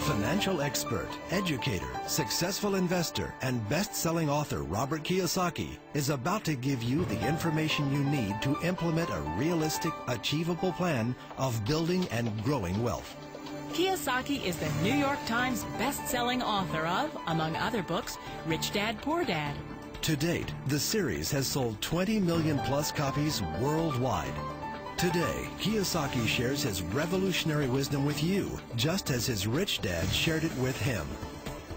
Financial expert, educator, successful investor, and best-selling author Robert Kiyosaki is about to give you the information you need to implement a realistic, achievable plan of building and growing wealth. Kiyosaki is the New York Times best-selling author of, among other books, Rich Dad, Poor Dad. To date, the series has sold 20 million plus copies worldwide. Today, Kiyosaki shares his revolutionary wisdom with you, just as his rich dad shared it with him.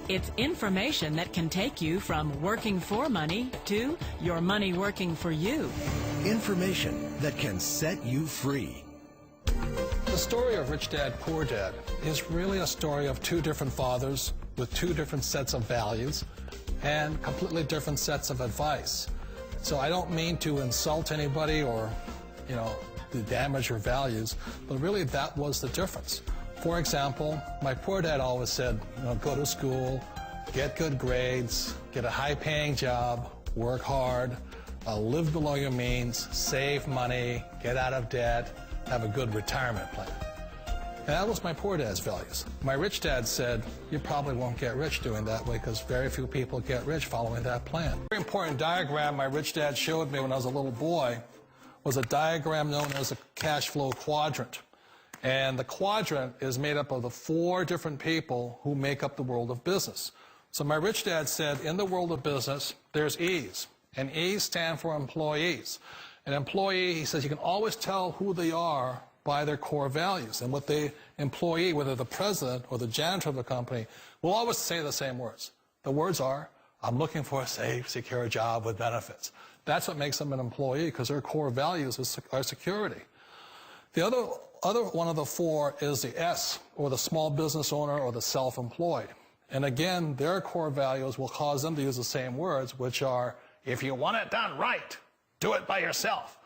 It's information that can take you from working for money to your money working for you. Information that can set you free. The story of Rich Dad, Poor Dad is really a story of two different fathers with two different sets of values and completely different sets of advice. So I don't mean to insult anybody or, to damage your values, but really that was the difference. For example, my poor dad always said, go to school, get good grades, get a high-paying job, work hard, live below your means, save money, get out of debt, have a good retirement plan. And that was my poor dad's values. My rich dad said, you probably won't get rich doing that way because very few people get rich following that plan. A very important diagram my rich dad showed me when I was a little boy was a diagram known as a cash flow quadrant. And the quadrant is made up of the four different people who make up the world of business. So my rich dad said, in the world of business, there's E's, and E's stand for employees. An employee, he says, you can always tell who they are by their core values. And what the employee, whether the president or the janitor of the company, will always say the same words. The words are, I'm looking for a safe, secure job with benefits. That's what makes them an employee, because their core values are security. The other one of the four is the S, or the small business owner or the self-employed. And again, their core values will cause them to use the same words, which are, if you want it done right, do it by yourself.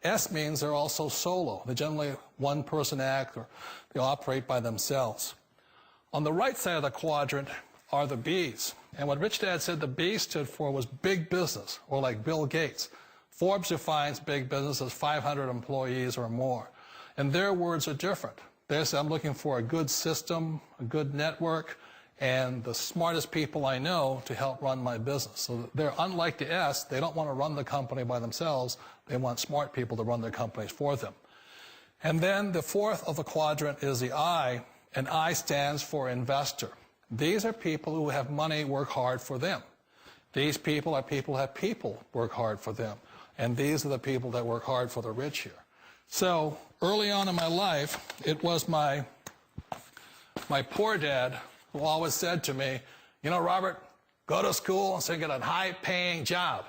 S means they're also solo. They're generally one-person act, or they operate by themselves. On the right side of the quadrant are the B's. And what Rich Dad said the B stood for was big business, or like Bill Gates. Forbes defines big business as 500 employees or more. And their words are different. They say, I'm looking for a good system, a good network, and the smartest people I know to help run my business. So they're unlike the S. They don't want to run the company by themselves. They want smart people to run their companies for them. And then the fourth of the quadrant is the I, and I stands for investor. These are people who have money work hard for them. These people are people who have people work hard for them. And these are the people that work hard for the rich here. So early on in my life, it was my poor dad who always said to me, Robert, go to school and so get a high-paying job.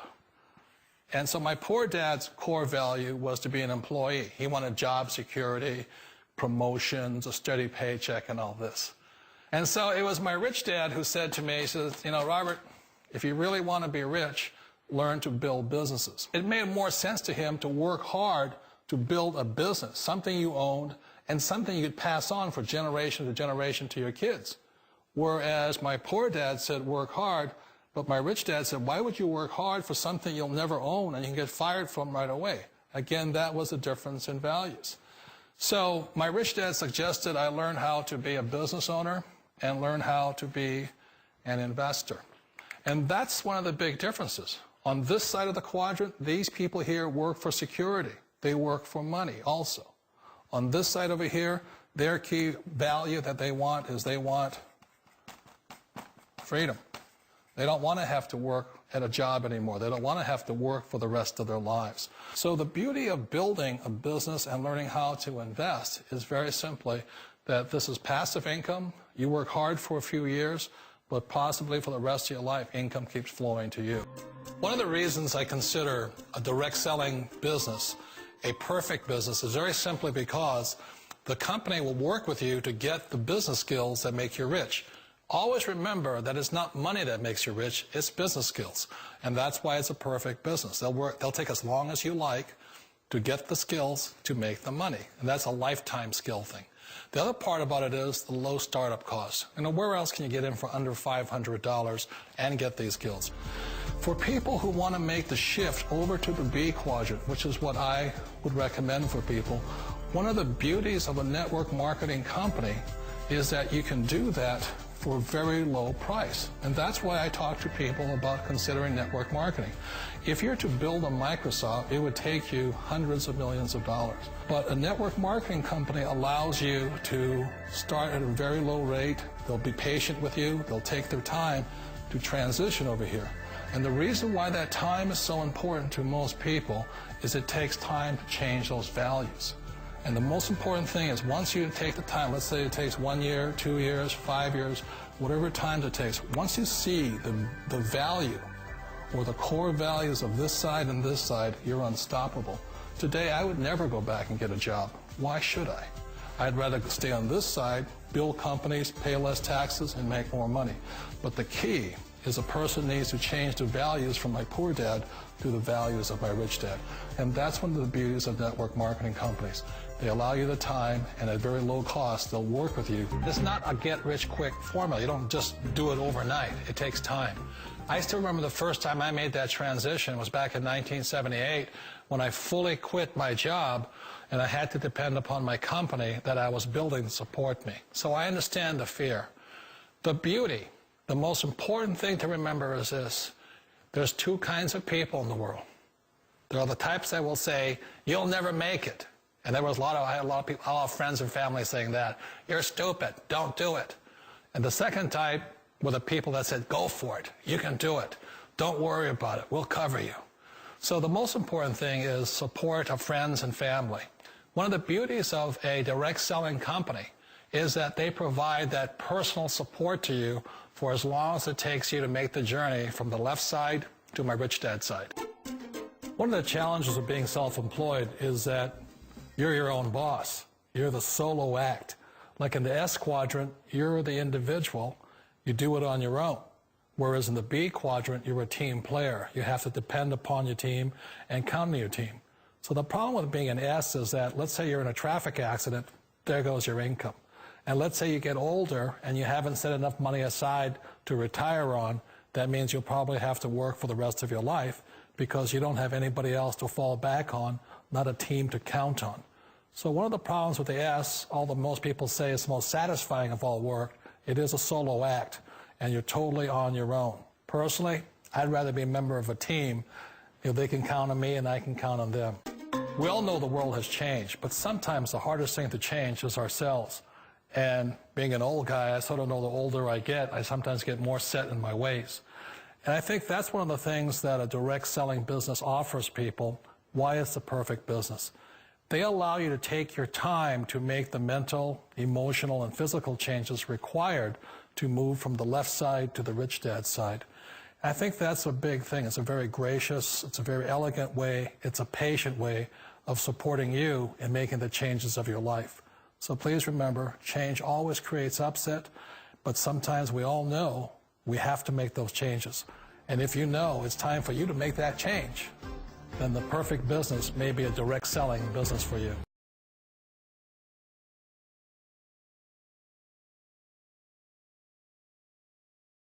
And so my poor dad's core value was to be an employee. He wanted job security, promotions, a steady paycheck, and all this. And so it was my rich dad who said to me, he says, Robert, if you really want to be rich, learn to build businesses. It made more sense to him to work hard to build a business, something you owned and something you could pass on for generation to generation to your kids. Whereas my poor dad said work hard, but my rich dad said, why would you work hard for something you'll never own and you can get fired from right away? Again, that was the difference in values. So my rich dad suggested I learn how to be a business owner and learn how to be an investor. And that's one of the big differences. On this side of the quadrant, these people here work for security. They work for money also. On this side over here, their key value that they want is they want freedom. They don't want to have to work at a job anymore. They don't want to have to work for the rest of their lives. So the beauty of building a business and learning how to invest is very simply that this is passive income. You work hard for a few years, but possibly for the rest of your life, income keeps flowing to you. One of the reasons I consider a direct selling business a perfect business is very simply because the company will work with you to get the business skills that make you rich. Always remember that it's not money that makes you rich, it's business skills. And that's why it's a perfect business. They'll take as long as you like to get the skills to make the money. And that's a lifetime skill thing. The other part about it is the low startup cost. Where else can you get in for under $500 and get these skills? For people who want to make the shift over to the B quadrant, which is what I would recommend for people, one of the beauties of a network marketing company is that you can do that for a very low price. And that's why I talk to people about considering network marketing. If you're to build a Microsoft, it would take you hundreds of millions of dollars. But a network marketing company allows you to start at a very low rate. They'll be patient with you. They'll take their time to transition over here. And the reason why that time is so important to most people is it takes time to change those values. And the most important thing is once you take the time, let's say it takes 1 year, 2 years, 5 years, whatever time it takes, once you see the value or the core values of this side and this side, you're unstoppable. Today, I would never go back and get a job. Why should I? I'd rather stay on this side, build companies, pay less taxes, and make more money. But the key is a person needs to change the values from my poor dad to the values of my rich dad. And that's one of the beauties of network marketing companies. They allow you the time, and at very low cost, they'll work with you. It's not a get-rich-quick formula. You don't just do it overnight. It takes time. I still remember the first time I made that transition was back in 1978 when I fully quit my job and I had to depend upon my company that I was building to support me. So I understand the fear. The beauty, the most important thing to remember is this. There's two kinds of people in the world. There are the types that will say, you'll never make it. And there was I had a lot of people, a lot of friends and family saying that. You're stupid, don't do it. And the second type were the people that said, go for it, you can do it. Don't worry about it, we'll cover you. So the most important thing is support of friends and family. One of the beauties of a direct selling company is that they provide that personal support to you for as long as it takes you to make the journey from the left side to my rich dad side. One of the challenges of being self-employed is that you're your own boss. You're the solo act. Like in the S quadrant, you're the individual. You do it on your own. Whereas in the B quadrant, you're a team player. You have to depend upon your team and count on your team. So the problem with being an S is that, let's say you're in a traffic accident, there goes your income. And let's say you get older and you haven't set enough money aside to retire on, that means you'll probably have to work for the rest of your life because you don't have anybody else to fall back on, not a team to count on. So one of the problems with the S, although most people say it's the most satisfying of all work, it is a solo act, and you're totally on your own. Personally, I'd rather be a member of a team if they can count on me and I can count on them. We all know the world has changed, but sometimes the hardest thing to change is ourselves. And being an old guy, I sort of know the older I get, I sometimes get more set in my ways. And I think that's one of the things that a direct selling business offers people, why it's the perfect business. They allow you to take your time to make the mental, emotional, and physical changes required to move from the left side to the rich dad side. I think that's a big thing. It's a very gracious, it's a very elegant way, it's a patient way of supporting you in making the changes of your life. So please remember, change always creates upset, but sometimes we all know we have to make those changes. And if you know it's time for you to make that change, then the perfect business may be a direct selling business for you.